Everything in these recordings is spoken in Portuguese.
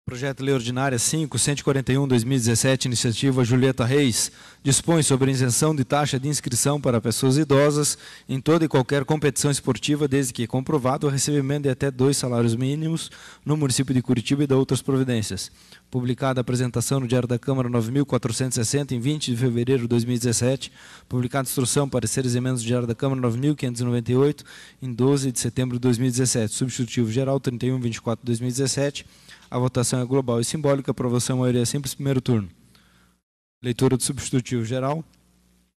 Projeto de Lei Ordinária 5.141/2017, iniciativa Julieta Reis, dispõe sobre a isenção de taxa de inscrição para pessoas idosas em toda e qualquer competição esportiva, desde que comprovado o recebimento de até 2 salários mínimos no município de Curitiba e de outras providências. Publicada a apresentação no Diário da Câmara 9.460, em 20 de fevereiro de 2017. Publicada a instrução, pareceres e emendas do Diário da Câmara 9.598, em 12 de setembro de 2017. Substitutivo geral 31/24 de 2017. A votação é global e simbólica. Aprovação maioria simples, primeiro turno. Leitura do substitutivo geral.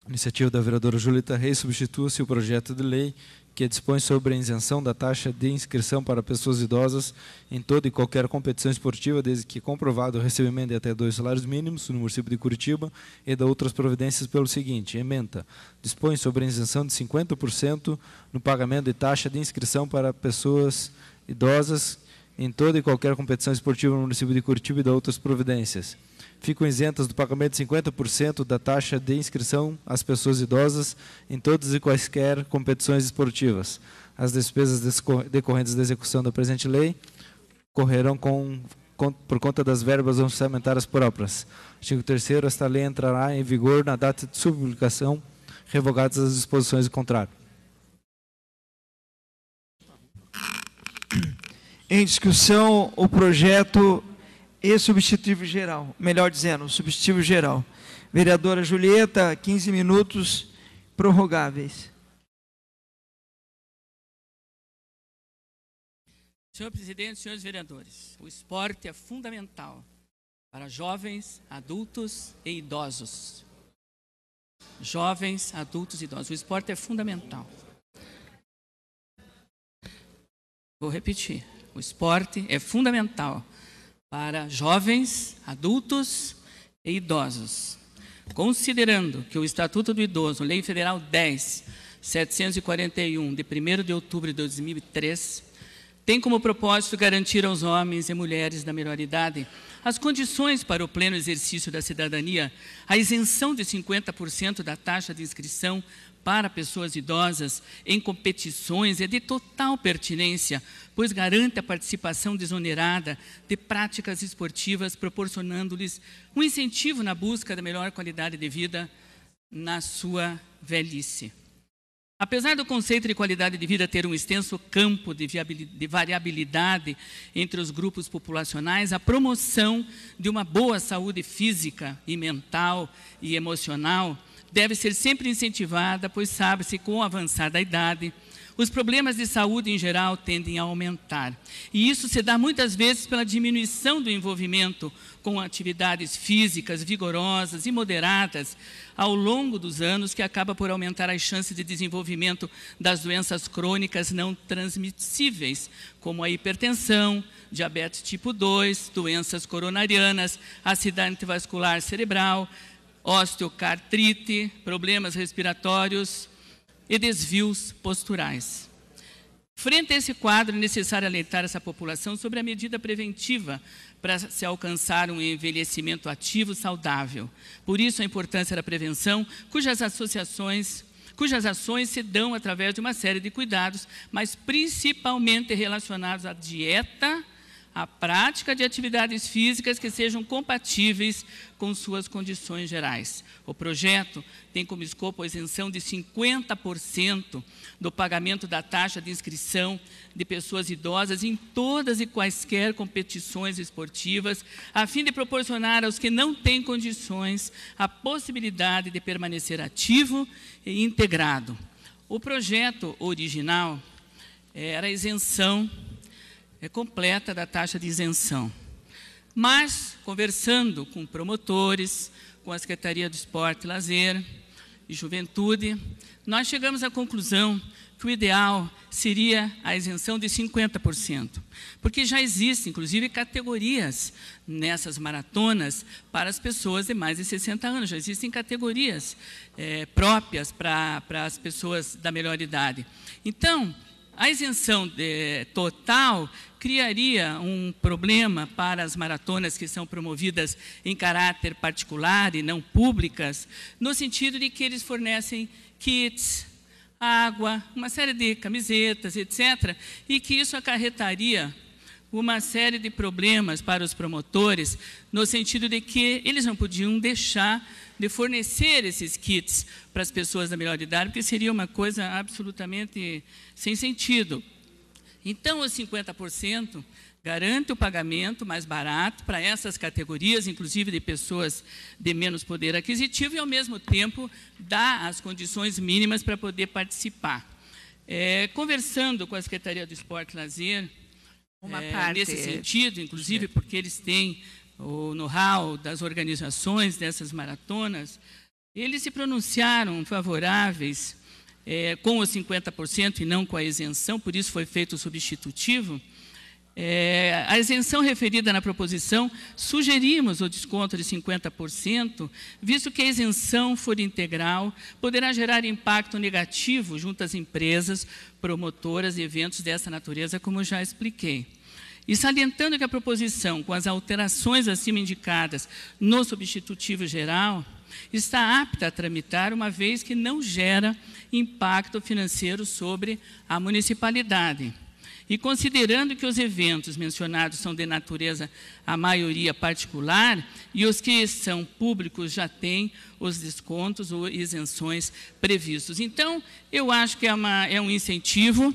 Iniciativa da vereadora Julieta Reis. Substitua-se o projeto de lei que dispõe sobre a isenção da taxa de inscrição para pessoas idosas em toda e qualquer competição esportiva, desde que comprovado o recebimento de até 2 salários mínimos no município de Curitiba, e da outras providências pelo seguinte. Ementa. Dispõe sobre a isenção de 50% no pagamento de taxa de inscrição para pessoas idosas em toda e qualquer competição esportiva no município de Curitiba e de outras providências. Ficam isentas do pagamento de 50% da taxa de inscrição às pessoas idosas em todas e quaisquer competições esportivas. As despesas decorrentes da execução da presente lei correrão por conta das verbas orçamentárias próprias. Artigo 3º, esta lei entrará em vigor na data de sua publicação, revogadas as disposições do contrário. Em discussão, o projeto e substitutivo geral. Melhor dizendo, o substitutivo geral. Vereadora Julieta, 15 minutos prorrogáveis. Senhor presidente, senhores vereadores, o esporte é fundamental para jovens, adultos e idosos. Jovens, adultos e idosos. O esporte é fundamental. Vou repetir. O esporte é fundamental para jovens, adultos e idosos. Considerando que o Estatuto do Idoso, Lei Federal 10.741, de 1º de outubro de 2003, tem como propósito garantir aos homens e mulheres da melhor idade as condições para o pleno exercício da cidadania, a isenção de 50% da taxa de inscrição para pessoas idosas em competições é de total pertinência, pois garante a participação desonerada de práticas esportivas, proporcionando-lhes um incentivo na busca da melhor qualidade de vida na sua velhice. Apesar do conceito de qualidade de vida ter um extenso campo de variabilidade entre os grupos populacionais, a promoção de uma boa saúde física e mental e emocional deve ser sempre incentivada, pois sabe-se que com o avançar da idade, os problemas de saúde em geral tendem a aumentar. E isso se dá muitas vezes pela diminuição do envolvimento com atividades físicas vigorosas e moderadas ao longo dos anos, que acaba por aumentar as chances de desenvolvimento das doenças crônicas não transmissíveis, como a hipertensão, diabetes tipo 2, doenças coronarianas, acidente vascular cerebral, osteoartrite, problemas respiratórios e desvios posturais. Frente a esse quadro, é necessário alertar essa população sobre a medida preventiva para se alcançar um envelhecimento ativo saudável. Por isso, a importância da prevenção, cujas ações se dão através de uma série de cuidados, mas principalmente relacionados à dieta, a prática de atividades físicas que sejam compatíveis com suas condições gerais. O projeto tem como escopo a isenção de 50% do pagamento da taxa de inscrição de pessoas idosas em todas e quaisquer competições esportivas, a fim de proporcionar aos que não têm condições a possibilidade de permanecer ativo e integrado. O projeto original era a isenção completa da taxa de isenção. Mas, conversando com promotores, com a Secretaria do Esporte, Lazer e Juventude, nós chegamos à conclusão que o ideal seria a isenção de 50%, porque já existem, inclusive, categorias nessas maratonas para as pessoas de mais de 60 anos, já existem categorias próprias para as pessoas da melhor idade. Então, a isenção total criaria um problema para as maratonas que são promovidas em caráter particular e não públicas, no sentido de que eles fornecem kits, água, uma série de camisetas, etc., e que isso acarretaria uma série de problemas para os promotores, no sentido de que eles não podiam deixar de fornecer esses kits para as pessoas da melhor idade, porque seria uma coisa absolutamente sem sentido. Então, os 50% garante o pagamento mais barato para essas categorias, inclusive de pessoas de menos poder aquisitivo, e, ao mesmo tempo, dá as condições mínimas para poder participar. Conversando com a Secretaria do Esporte e Lazer, nesse sentido, inclusive porque eles têm o know-how das organizações dessas maratonas, eles se pronunciaram favoráveis com os 50% e não com a isenção, por isso foi feito o substitutivo. A isenção referida na proposição, sugerimos o desconto de 50%, visto que a isenção for integral, poderá gerar impacto negativo junto às empresas promotoras de eventos dessa natureza, como já expliquei. E salientando que a proposição, com as alterações acima indicadas no substitutivo geral, está apta a tramitar, uma vez que não gera impacto financeiro sobre a municipalidade. E considerando que os eventos mencionados são de natureza, a maioria particular, e os que são públicos já têm os descontos ou isenções previstos. Então, eu acho que é um incentivo,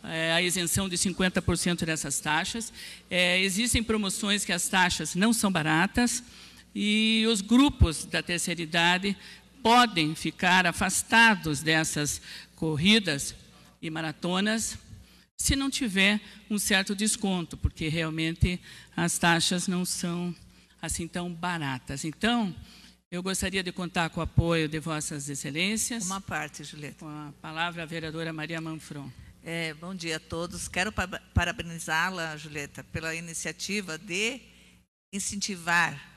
a isenção de 50% dessas taxas. Existem promoções que as taxas não são baratas, e os grupos da terceira idade podem ficar afastados dessas corridas e maratonas, se não tiver um certo desconto, porque realmente as taxas não são assim tão baratas. Então, eu gostaria de contar com o apoio de Vossas Excelências. Uma parte, Julieta. Com a palavra a vereadora Maria Manfron. Bom dia a todos. Quero parabenizá-la, Julieta, pela iniciativa de incentivar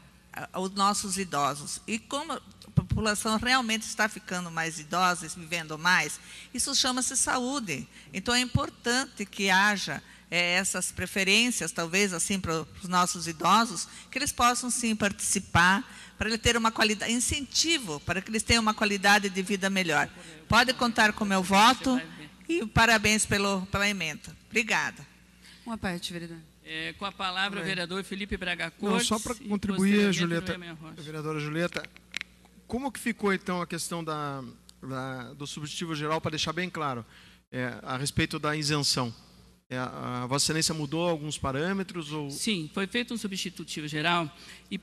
os nossos idosos. E como a população realmente está ficando mais idosa, vivendo mais, isso chama-se saúde. Então, é importante que haja essas preferências, talvez assim, para os nossos idosos, que eles possam, sim, participar, para ele ter uma qualidade, incentivo, para que eles tenham uma qualidade de vida melhor. Pode contar com o meu voto e parabéns pela emenda. Obrigada. Uma parte, vereador. Com a palavra, o vereador Felipe Braga Cortes. Só para contribuir, Julieta, vereadora Julieta, como que ficou, então, a questão do substitutivo geral, para deixar bem claro, a respeito da isenção? A Vossa Excelência mudou alguns parâmetros? Ou... Sim, foi feito um substitutivo geral, e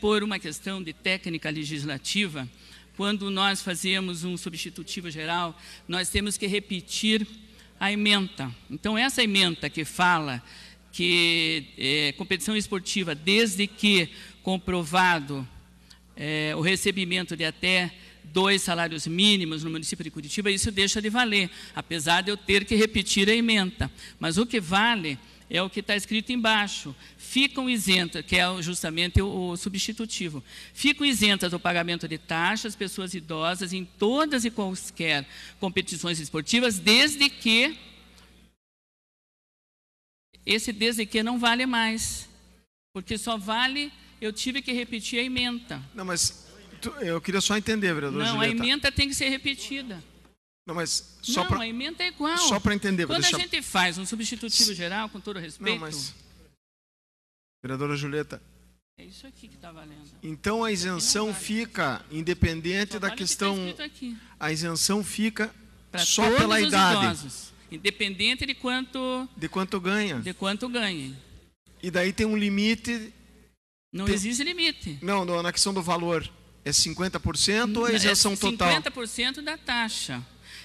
por uma questão de técnica legislativa, quando nós fazemos um substitutivo geral, nós temos que repetir a ementa. Então, essa ementa que fala que competição esportiva, desde que comprovado o recebimento de até 2 salários mínimos no município de Curitiba, isso deixa de valer, apesar de eu ter que repetir a ementa. Mas o que vale é o que está escrito embaixo. Ficam isentas, que é justamente o substitutivo, ficam isentas do pagamento de taxas pessoas idosas em todas e quaisquer competições esportivas, desde que não vale mais, porque só vale, eu tive que repetir a ementa. Não, mas eu queria só entender, vereador Julieta. Não, a ementa tem que ser repetida. Não, mas a ementa é igual. Só para entender. Quando a gente faz um substitutivo geral, com todo respeito... Não, mas... Vereadora Julieta... É isso aqui que está valendo. Então, a isenção fica, independente da questão... A isenção fica só pela idade. Idosos, independente de quanto... De quanto ganha. De quanto ganha. E daí tem um limite... Não existe limite. Não, na questão do valor. É 50% ou a isenção total? 50% da taxa.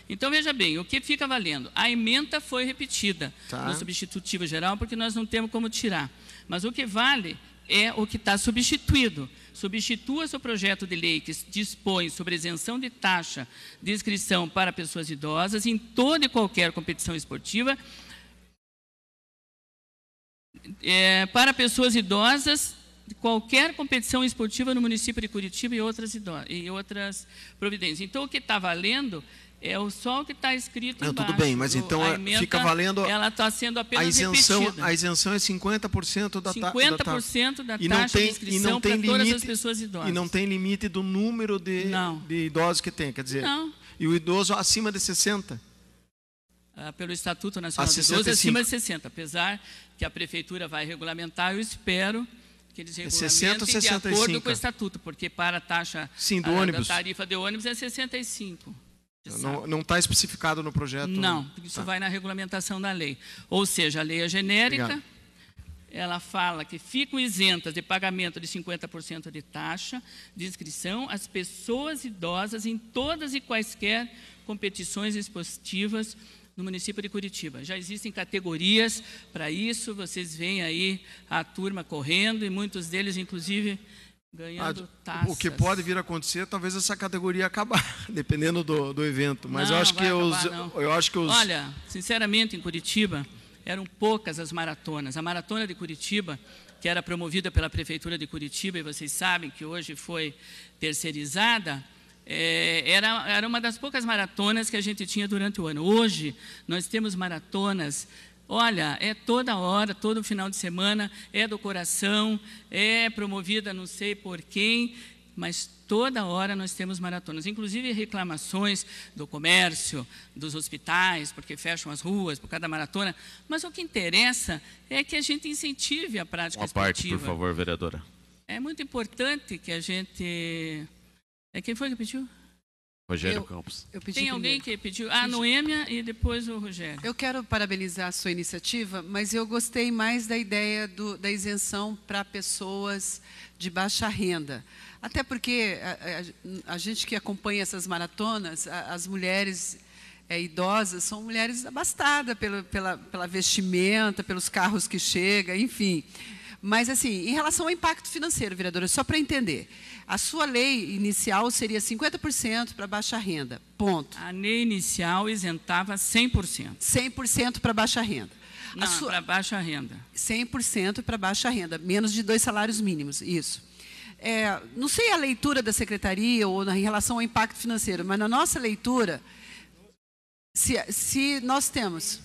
Então, veja bem, o que fica valendo? A ementa foi repetida no substitutivo geral, porque nós não temos como tirar. Mas o que vale é o que está substituído. Substitua-se o projeto de lei que dispõe sobre isenção de taxa de inscrição para pessoas idosas em toda e qualquer competição esportiva, para pessoas idosas de qualquer competição esportiva no município de Curitiba e outras providências. Então, o que está valendo é só o que está escrito embaixo. Tudo bem, mas então fica valendo... Ela está sendo apenas repetida. A isenção é 50% da taxa. 50% da taxa de inscrição para todas as pessoas idosas. E não tem limite do número de idosos que tem, quer dizer... Não. E o idoso acima de 60? pelo Estatuto Nacional do Idoso acima de 60, apesar que a Prefeitura vai regulamentar, eu espero que eles regulamentem de acordo com o Estatuto, porque para a taxa da tarifa de ônibus é 65. Não está especificado no projeto? Não, isso vai na regulamentação da lei. Ou seja, a lei é genérica, obrigado. Ela fala que ficam isentas de pagamento de 50% de taxa de inscrição as pessoas idosas em todas e quaisquer competições esportivas no município de Curitiba. Já existem categorias para isso, vocês veem aí a turma correndo e muitos deles, inclusive, ganhando taças. O que pode vir a acontecer, talvez essa categoria acabar, dependendo do evento. Mas não, eu acho que os... Olha, sinceramente, em Curitiba, eram poucas as maratonas. A maratona de Curitiba, que era promovida pela Prefeitura de Curitiba, e vocês sabem que hoje foi terceirizada, era uma das poucas maratonas que a gente tinha durante o ano. Hoje, nós temos maratonas, olha, é toda hora, todo final de semana, é do coração, é promovida não sei por quem, mas toda hora nós temos maratonas, inclusive reclamações do comércio, dos hospitais, porque fecham as ruas por causa da maratona, mas o que interessa é que a gente incentive a prática esportiva. Uma parte, por favor, vereadora. É muito importante que a gente... Quem foi que pediu? Rogério Campos. Tem alguém que pediu? A Noêmia e depois o Rogério. Eu quero parabenizar a sua iniciativa, mas eu gostei mais da ideia da isenção para pessoas de baixa renda. Até porque a gente que acompanha essas maratonas, as mulheres idosas são mulheres abastadas pela vestimenta, pelos carros que chegam, enfim. Mas, assim, em relação ao impacto financeiro, vereadora, só para entender, a sua lei inicial seria 50% para baixa renda, ponto. A lei inicial isentava 100%. 100% para baixa renda. Não, para baixa renda. 100% para baixa renda, menos de 2 salários mínimos, isso. Não sei a leitura da secretaria ou em relação ao impacto financeiro, mas na nossa leitura, se nós temos...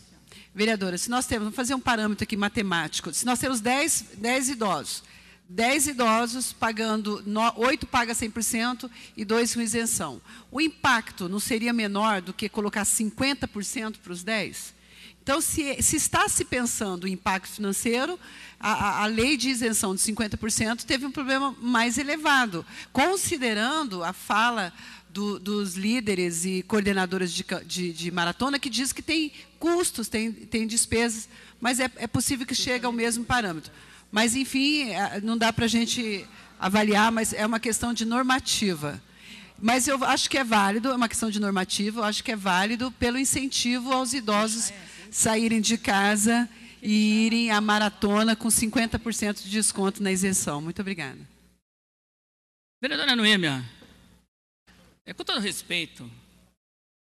Vereadora, se nós temos, vamos fazer um parâmetro aqui matemático, se nós temos 10 idosos, 10 idosos pagando, 8 paga 100% e 2 com isenção. O impacto não seria menor do que colocar 50% para os 10? Então, se está se pensando em impacto financeiro, a lei de isenção de 50% teve um problema mais elevado, considerando a fala dos líderes e coordenadoras de maratona, que diz que tem custos, tem despesas, mas é possível que chegue ao mesmo parâmetro. Mas, enfim, não dá para a gente avaliar, mas é uma questão de normativa. Mas eu acho que é válido, é uma questão de normativa, eu acho que é válido pelo incentivo aos idosos saírem de casa e irem à maratona com 50% de desconto na isenção. Muito obrigada. Vereadora Noêmia, com todo respeito,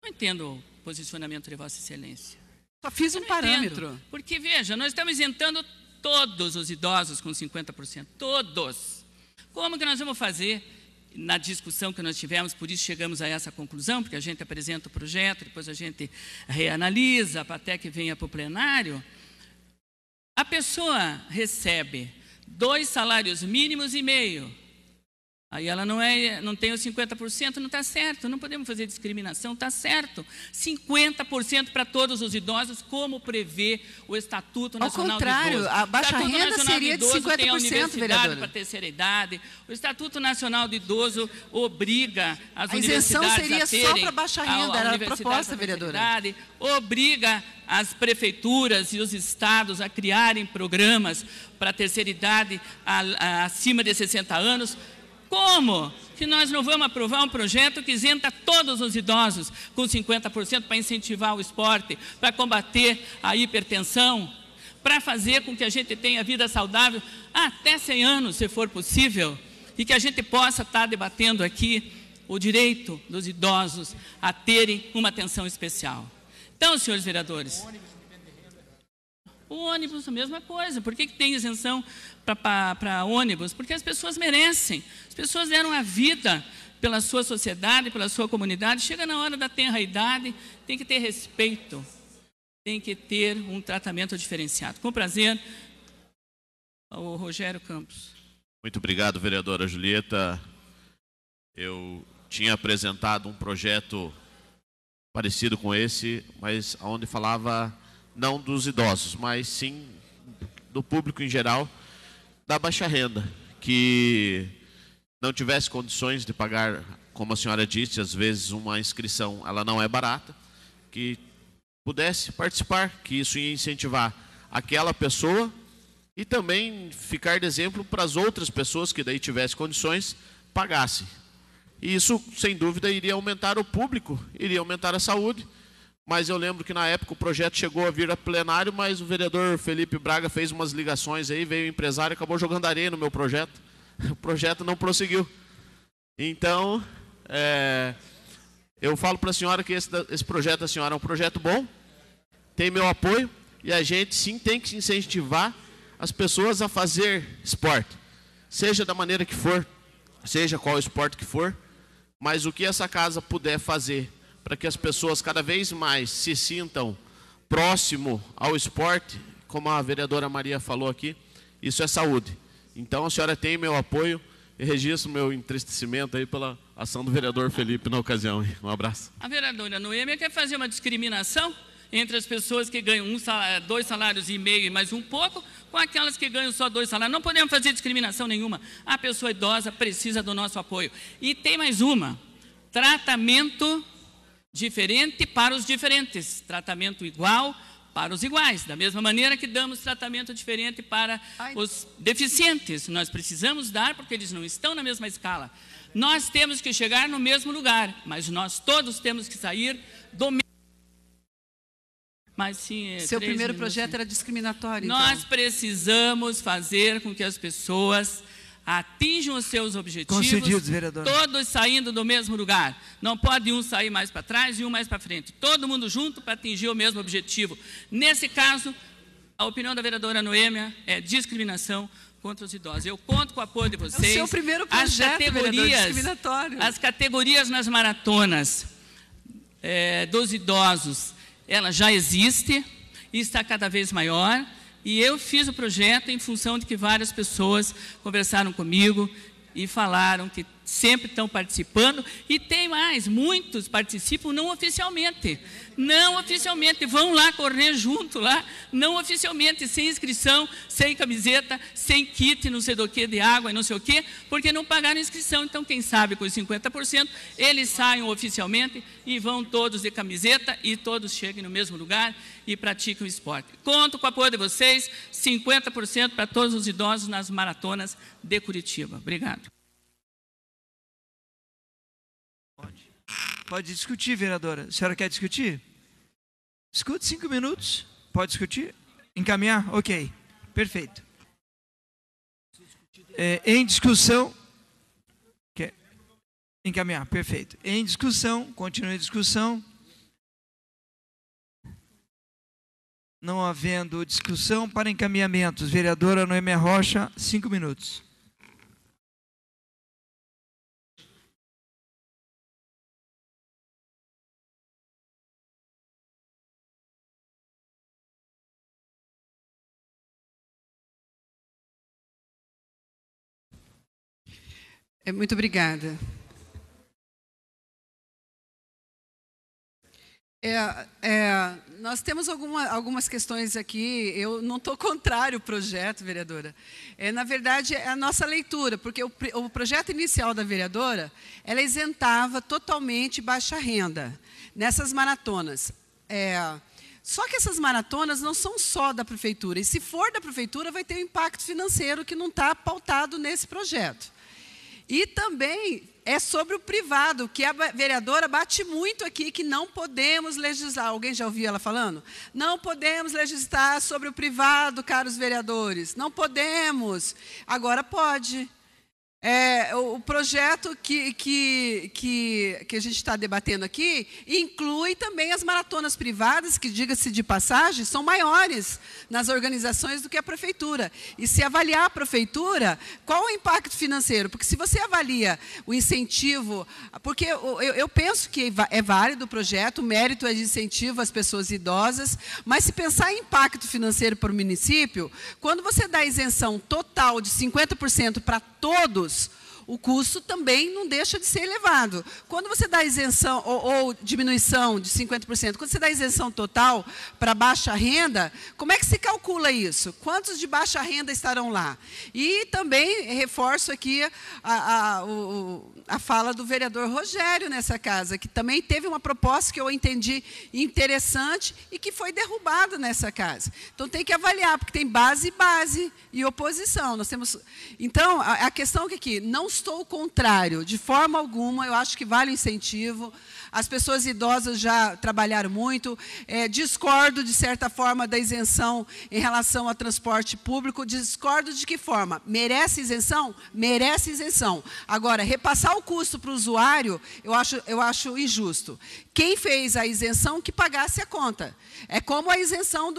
não entendo o posicionamento de Vossa Excelência. Só fiz um parâmetro. Entendo, porque, veja, nós estamos isentando todos os idosos com 50%. Todos. Como que nós vamos fazer na discussão que nós tivemos, por isso chegamos a essa conclusão, porque a gente apresenta o projeto, depois a gente reanalisa, até que venha para o plenário. A pessoa recebe 2 salários mínimos e meio. Aí ela não tem os 50%, não está certo, não podemos fazer discriminação, está certo. 50% para todos os idosos, como prevê o Estatuto Nacional do Idoso. Ao contrário, a baixa renda seria de 50%, vereadora. Para a terceira idade. O Estatuto Nacional do Idoso obriga as universidades a terem... A isenção seria só para baixa renda, era a proposta, vereadora. Obriga as prefeituras e os estados a criarem programas para a terceira idade acima de 60 anos. Como que nós não vamos aprovar um projeto que isenta todos os idosos com 50% para incentivar o esporte, para combater a hipertensão, para fazer com que a gente tenha vida saudável até 100 anos, se for possível, e que a gente possa estar debatendo aqui o direito dos idosos a terem uma atenção especial. Então, senhores vereadores, o ônibus, a mesma coisa. Por que tem isenção para ônibus? Porque as pessoas merecem. As pessoas deram a vida pela sua sociedade, pela sua comunidade. Chega na hora da tenra idade, tem que ter respeito. Tem que ter um tratamento diferenciado. Com prazer, o Rogério Campos. Muito obrigado, vereadora Julieta. Eu tinha apresentado um projeto parecido com esse, mas onde falava não dos idosos, mas sim do público em geral, da baixa renda, que não tivesse condições de pagar, como a senhora disse, às vezes uma inscrição, ela não é barata, que pudesse participar, que isso ia incentivar aquela pessoa e também ficar de exemplo para as outras pessoas que daí tivessem condições, pagassem. E isso, sem dúvida, iria aumentar o público, iria aumentar a saúde, mas eu lembro que na época o projeto chegou a vir a plenário, mas o vereador Felipe Braga fez umas ligações aí, veio o empresário e acabou jogando areia no meu projeto. O projeto não prosseguiu. Então, eu falo para a senhora que esse projeto da senhora é um projeto bom, tem meu apoio, e a gente sim tem que incentivar as pessoas a fazer esporte, seja da maneira que for, seja qual esporte que for, mas o que essa casa puder fazer para que as pessoas cada vez mais se sintam próximo ao esporte, como a vereadora Maria falou aqui, isso é saúde. Então a senhora tem meu apoio e registro meu entristecimento aí pela ação do vereador Felipe na ocasião. Um abraço. A vereadora Noêmia quer fazer uma discriminação entre as pessoas que ganham 2 salários e meio e mais um pouco, com aquelas que ganham só 2 salários. Não podemos fazer discriminação nenhuma. A pessoa idosa precisa do nosso apoio. E tem mais uma: tratamento diferente para os diferentes, tratamento igual para os iguais, da mesma maneira que damos tratamento diferente para os deficientes. Nós precisamos dar porque eles não estão na mesma escala. Nós temos que chegar no mesmo lugar, mas nós todos temos que sair do mesmo. Mas sim, seu primeiro projeto era discriminatório. Nós precisamos fazer com que as pessoas atinjam os seus objetivos, concedidos, vereador, todos saindo do mesmo lugar. Não pode um sair mais para trás e um mais para frente. Todo mundo junto para atingir o mesmo objetivo. Nesse caso, a opinião da vereadora Noêmia é discriminação contra os idosos. Eu conto com o apoio de vocês. É o seu primeiro projeto, discriminatório. As categorias nas maratonas dos idosos, ela já existe e está cada vez maior. E eu fiz o projeto em função de que várias pessoas conversaram comigo e falaram que sempre estão participando. E tem mais, muitos participam não oficialmente. Não oficialmente, vão lá correr junto, lá, não oficialmente, sem inscrição, sem camiseta, sem kit, não sei do que, de água e não sei o que, porque não pagaram inscrição. Então, quem sabe com os 50%, eles saiam oficialmente e vão todos de camiseta e todos cheguem no mesmo lugar e pratiquem o esporte. Conto com o apoio de vocês, 50% para todos os idosos nas maratonas de Curitiba. Obrigado. Pode discutir, vereadora. A senhora quer discutir? Escute 5 minutos. Pode discutir? Encaminhar? Ok. Perfeito. Em discussão. Quer encaminhar? Perfeito. Em discussão. Continue a discussão. Não havendo discussão, para encaminhamentos. Vereadora Noêmia Rocha, 5 minutos. Muito obrigada. Nós temos algumas questões aqui. Eu não estou contrário ao projeto, vereadora. Na verdade, é a nossa leitura, porque o projeto inicial da vereadora, ela isentava totalmente baixa renda nessas maratonas. Só que essas maratonas não são só da prefeitura. E se for da prefeitura, vai ter um impacto financeiro que não está pautado nesse projeto. E também é sobre o privado, que a vereadora bate muito aqui, que não podemos legislar. Alguém já ouviu ela falando? Não podemos legislar sobre o privado, caros vereadores. Não podemos. Agora pode. O projeto que a gente está debatendo aqui inclui também as maratonas privadas, que, diga-se de passagem, são maiores nas organizações do que a prefeitura. E se avaliar a prefeitura, qual o impacto financeiro? Porque se você avalia o incentivo, porque eu penso que é válido o projeto, o mérito é de incentivo às pessoas idosas, mas se pensar em impacto financeiro para o município, quando você dá isenção total de 50% para todos o custo também não deixa de ser elevado. Quando você dá isenção ou diminuição de 50%, quando você dá isenção total para baixa renda, como é que se calcula isso? Quantos de baixa renda estarão lá? E também reforço aqui a fala do vereador Rogério nessa casa, que também teve uma proposta que eu entendi interessante e que foi derrubada nessa casa. Então, tem que avaliar, porque tem base e oposição. Nós temos... Então, a questão é que aqui, não estou contrário, de forma alguma, eu acho que vale o incentivo. As pessoas idosas já trabalharam muito, discordo, de certa forma, da isenção em relação ao transporte público, discordo de que forma? Merece isenção? Merece isenção. Agora, repassar o custo para o usuário, eu acho injusto. Quem fez a isenção, que pagasse a conta. É como a isenção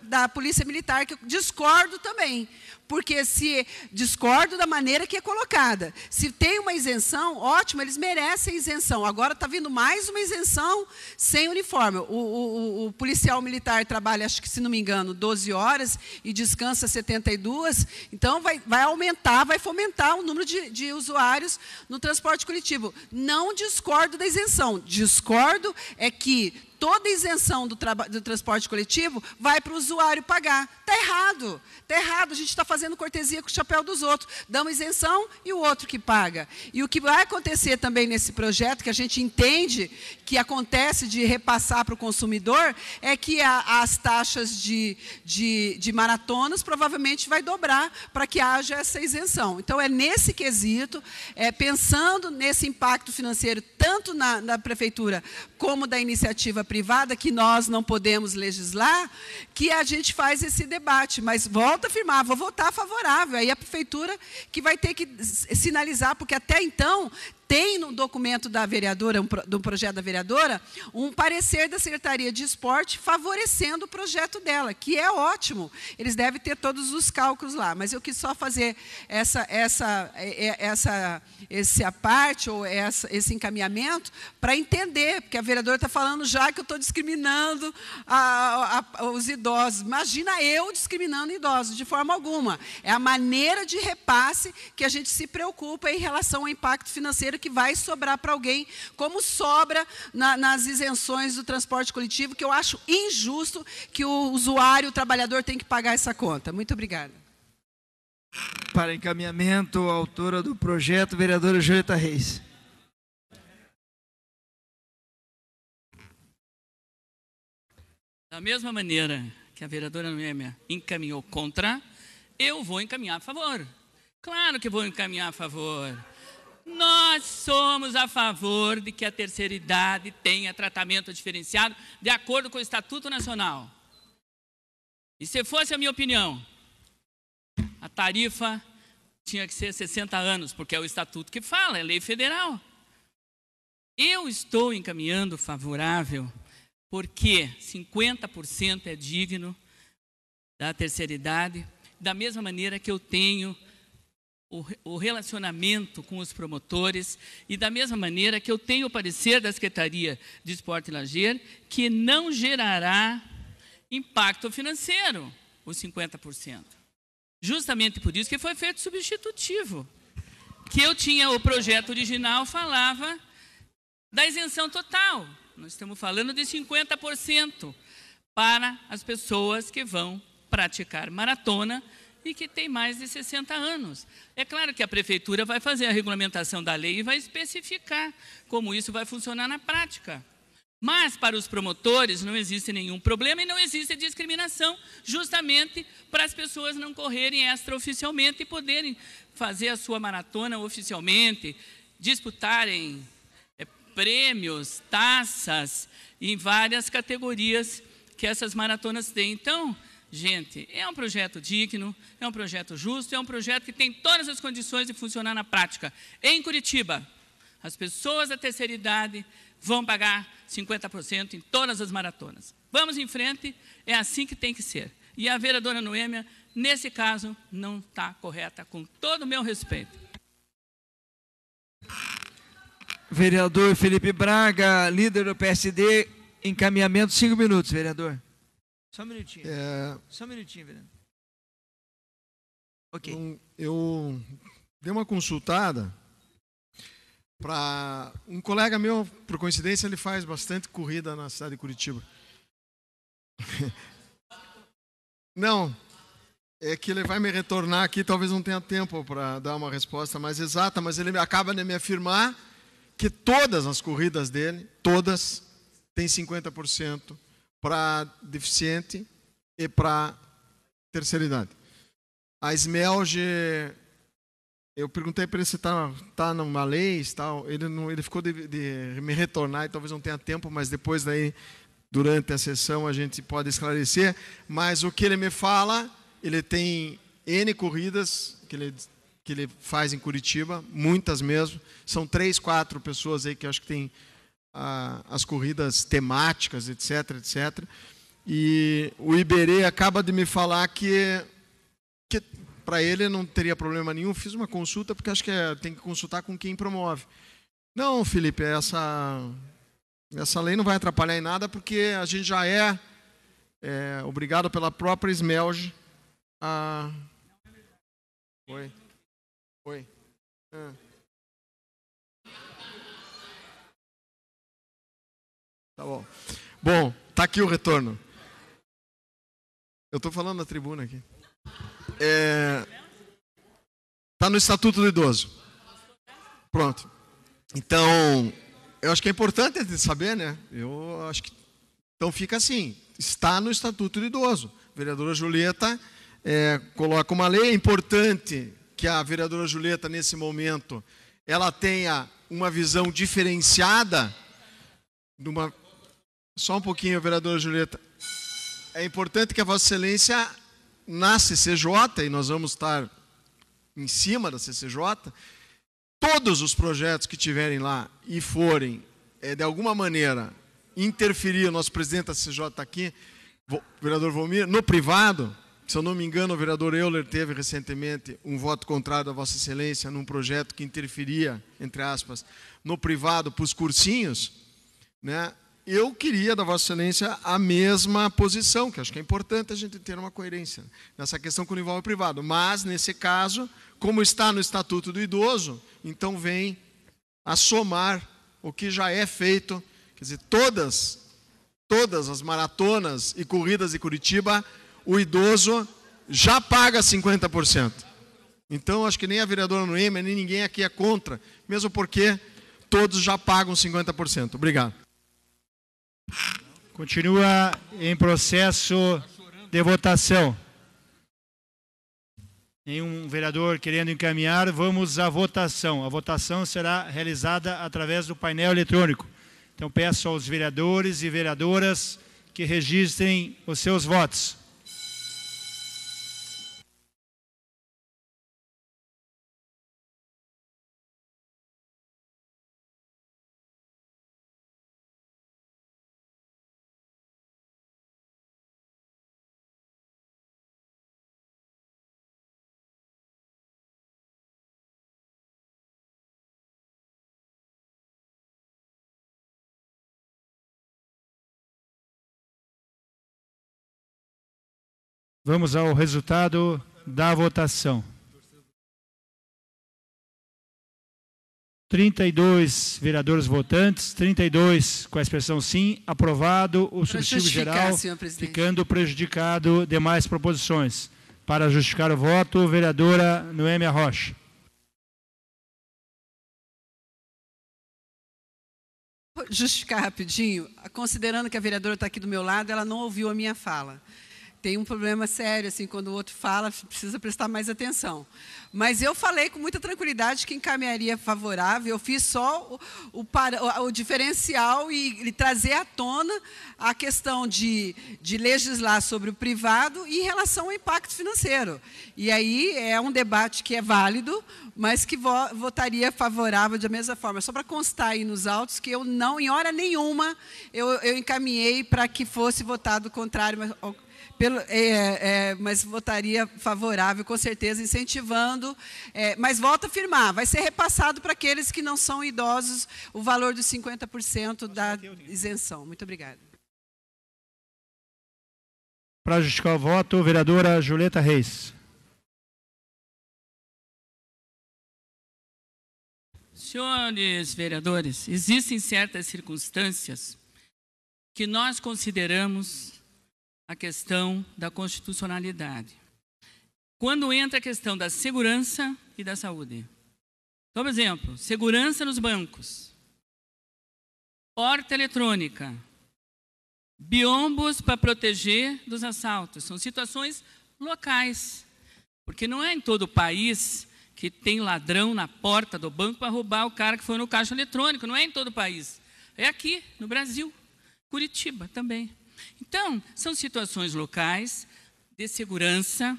da Polícia Militar, que eu discordo também. Porque se discordo da maneira que é colocada. Se tem uma isenção, ótimo, eles merecem isenção. Agora está vindo mais uma isenção sem uniforme. O policial militar trabalha, acho que, se não me engano, 12 horas e descansa 72. Então, vai aumentar, vai fomentar o número de usuários no transporte coletivo. Não discordo da isenção. Discordo é que toda isenção do transporte coletivo vai para o usuário pagar. Está errado. Está errado. A gente está fazendo cortesia com o chapéu dos outros. Damos isenção e o outro que paga. E o que vai acontecer também nesse projeto, que a gente entende que acontece de repassar para o consumidor, é que as taxas de maratonas provavelmente vai dobrar para que haja essa isenção. Então, é nesse quesito, pensando nesse impacto financeiro, tanto na prefeitura como da iniciativa privada, que nós não podemos legislar, que a gente faz esse debate. Mas volto a afirmar, vou votar favorável. Aí a prefeitura que vai ter que sinalizar, porque até então tem no documento da vereadora, do projeto da vereadora, um parecer da Secretaria de Esporte favorecendo o projeto dela, que é ótimo. Eles devem ter todos os cálculos lá, mas eu quis só fazer essa parte, ou esse encaminhamento, para entender, porque a vereadora está falando já que eu estou discriminando os idosos. Imagina eu discriminando idosos, de forma alguma. É a maneira de repasse que a gente se preocupa em relação ao impacto financeiro que vai sobrar para alguém, como sobra nas isenções do transporte coletivo, que eu acho injusto que o usuário, o trabalhador, tem que pagar essa conta. Muito obrigada. Para encaminhamento, a autora do projeto, vereadora Julieta Reis. Da mesma maneira que a vereadora Noêmia encaminhou contra, eu vou encaminhar a favor. Claro que vou encaminhar a favor. Nós somos a favor de que a terceira idade tenha tratamento diferenciado de acordo com o Estatuto Nacional. E se fosse a minha opinião, a tarifa tinha que ser 60 anos, porque é o Estatuto que fala, é lei federal. Eu estou encaminhando favorável porque 50% é digno da terceira idade, da mesma maneira que eu tenho o relacionamento com os promotores e da mesma maneira que eu tenho o parecer da Secretaria de Esporte e Lazer, que não gerará impacto financeiro, os 50%. Justamente por isso que foi feito substitutivo. Que eu tinha, o projeto original falava da isenção total. Nós estamos falando de 50% para as pessoas que vão praticar maratona e que tem mais de 60 anos. É claro que a prefeitura vai fazer a regulamentação da lei e vai especificar como isso vai funcionar na prática. Mas, para os promotores, não existe nenhum problema e não existe discriminação, justamente para as pessoas não correrem extraoficialmente e poderem fazer a sua maratona oficialmente, disputarem prêmios, taças, em várias categorias que essas maratonas têm. Então, gente, é um projeto digno, é um projeto justo, é um projeto que tem todas as condições de funcionar na prática. Em Curitiba, as pessoas da terceira idade vão pagar 50% em todas as maratonas. Vamos em frente, é assim que tem que ser. E a vereadora Noêmia, nesse caso, não está correta, com todo o meu respeito. Vereador Felipe Braga, líder do PSD, encaminhamento, 5 minutos, vereador. Só um minutinho. Só um minutinho, vereador. Ok. Eu dei uma consultada para um colega meu, por coincidência, ele faz bastante corrida na cidade de Curitiba. Não, é que ele vai me retornar aqui, talvez não tenha tempo para dar uma resposta mais exata, mas ele acaba de me afirmar que todas as corridas dele, todas, têm 50% para deficiente e para terceira idade. A SMELG, eu perguntei para ele se está numa lei e tal, ele ficou de me retornar e talvez não tenha tempo, mas depois daí, durante a sessão, a gente pode esclarecer. Mas o que ele me fala, ele tem N corridas que ele faz em Curitiba, muitas mesmo. São 3, 4 pessoas aí que eu acho que tem as corridas temáticas, etc, etc. E o Iberê acaba de me falar que para ele não teria problema nenhum. Fiz uma consulta, porque acho que tem que consultar com quem promove. Não, Felipe, essa lei não vai atrapalhar em nada, porque a gente já é obrigado pela própria SMELG a... Oi. Tá bom. Bom, tá aqui o retorno. Eu estou falando na tribuna aqui. Tá no Estatuto do Idoso. Pronto. Então, eu acho que é importante saber, né? Eu acho que... Então fica assim, está no Estatuto do Idoso. A vereadora Julieta coloca uma lei. É importante que a vereadora Julieta, nesse momento, ela tenha uma visão diferenciada de uma... Só um pouquinho, vereadora Julieta. É importante que a Vossa Excelência, na CCJ, e nós vamos estar em cima da CCJ, todos os projetos que tiverem lá e forem, de alguma maneira, interferir, o nosso presidente da CCJ está aqui, o vereador Volmir, no privado, se eu não me engano, o vereador Euler teve recentemente um voto contrário da Vossa Excelência num projeto que interferia, entre aspas, no privado para os cursinhos, né? Eu queria da Vossa Excelência a mesma posição, que acho que é importante a gente ter uma coerência nessa questão quando envolve o privado. Mas, nesse caso, como está no Estatuto do Idoso, então vem a somar o que já é feito. Quer dizer, todas as maratonas e corridas de Curitiba, o idoso já paga 50%. Então, acho que nem a vereadora Noêmia, nem ninguém aqui é contra, mesmo porque todos já pagam 50%. Obrigado. Continua em processo de votação. Nenhum vereador querendo encaminhar, vamos à votação. A votação será realizada através do painel eletrônico. Então, peço aos vereadores e vereadoras que registrem os seus votos. Vamos ao resultado da votação. 32 vereadores votantes, 32 com a expressão sim, aprovado o substitutivo geral, ficando prejudicado demais proposições. Para justificar o voto, vereadora Noêmia Rocha. Justificar rapidinho, considerando que a vereadora está aqui do meu lado, ela não ouviu a minha fala. Tem um problema sério, assim, quando o outro fala, precisa prestar mais atenção. Mas eu falei com muita tranquilidade que encaminharia favorável, eu fiz só o diferencial e trazer à tona a questão de legislar sobre o privado em relação ao impacto financeiro. E aí é um debate que é válido, mas que votaria favorável da mesma forma. Só para constar aí nos autos que eu não, em hora nenhuma, eu encaminhei para que fosse votado contrário, mas votaria favorável, com certeza, incentivando. Mas volto a afirmar, vai ser repassado para aqueles que não são idosos o valor dos 50% da isenção. Muito obrigada. Para justificar o voto, vereadora Julieta Reis. Senhores vereadores, existem certas circunstâncias que nós consideramos a questão da constitucionalidade. Quando entra a questão da segurança e da saúde. Por exemplo, segurança nos bancos, porta eletrônica, biombos para proteger dos assaltos. São situações locais, porque não é em todo o país que tem ladrão na porta do banco para roubar o cara que foi no caixa eletrônico. Não é em todo o país. É aqui, no Brasil. Curitiba também. Então, são situações locais de segurança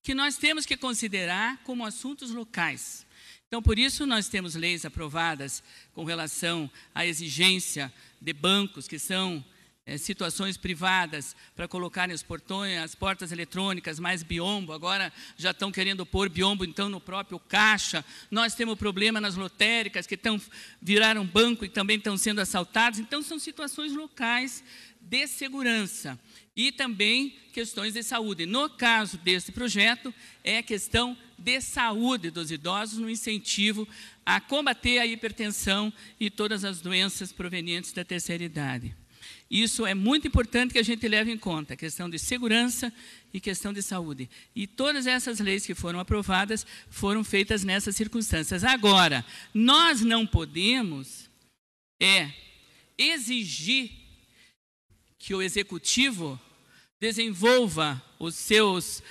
que nós temos que considerar como assuntos locais. Então, por isso, nós temos leis aprovadas com relação à exigência de bancos, que são situações privadas, para colocarem os portões, as portas eletrônicas, mais biombo. Agora já estão querendo pôr biombo, então, no próprio caixa. Nós temos problema nas lotéricas, que viraram banco e também estão sendo assaltados. Então, são situações locais de segurança e também questões de saúde. No caso desse projeto, é a questão de saúde dos idosos, no incentivo a combater a hipertensão e todas as doenças provenientes da terceira idade. Isso é muito importante que a gente leve em conta, a questão de segurança e questão de saúde. E todas essas leis que foram aprovadas foram feitas nessas circunstâncias. Agora, nós não podemos exigir que o Executivo desenvolva os seus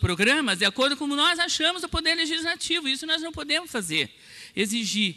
programas de acordo com como nós achamos o Poder Legislativo. Isso nós não podemos fazer. Exigir,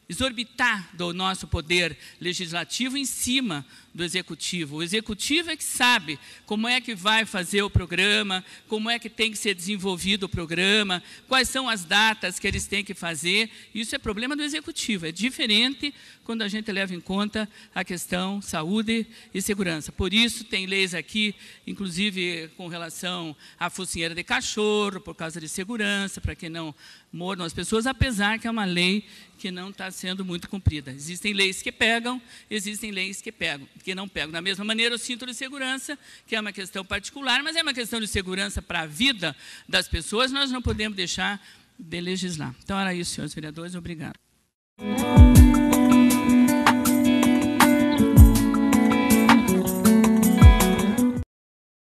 exorbitar do nosso Poder Legislativo em cima do Executivo. O Executivo é que sabe como é que vai fazer o programa, como é que tem que ser desenvolvido o programa, quais são as datas que eles têm que fazer. Isso é problema do Executivo. É diferente quando a gente leva em conta a questão saúde e segurança. Por isso, tem leis aqui, inclusive com relação à focinheira de cachorro, por causa de segurança, para que não mordam as pessoas, apesar que é uma lei que não está sendo muito cumprida. Existem leis que pegam, existem leis que não pegam. Da mesma maneira, o cinto de segurança, que é uma questão particular, mas é uma questão de segurança para a vida das pessoas, nós não podemos deixar de legislar. Então, era isso, senhores vereadores. Obrigado.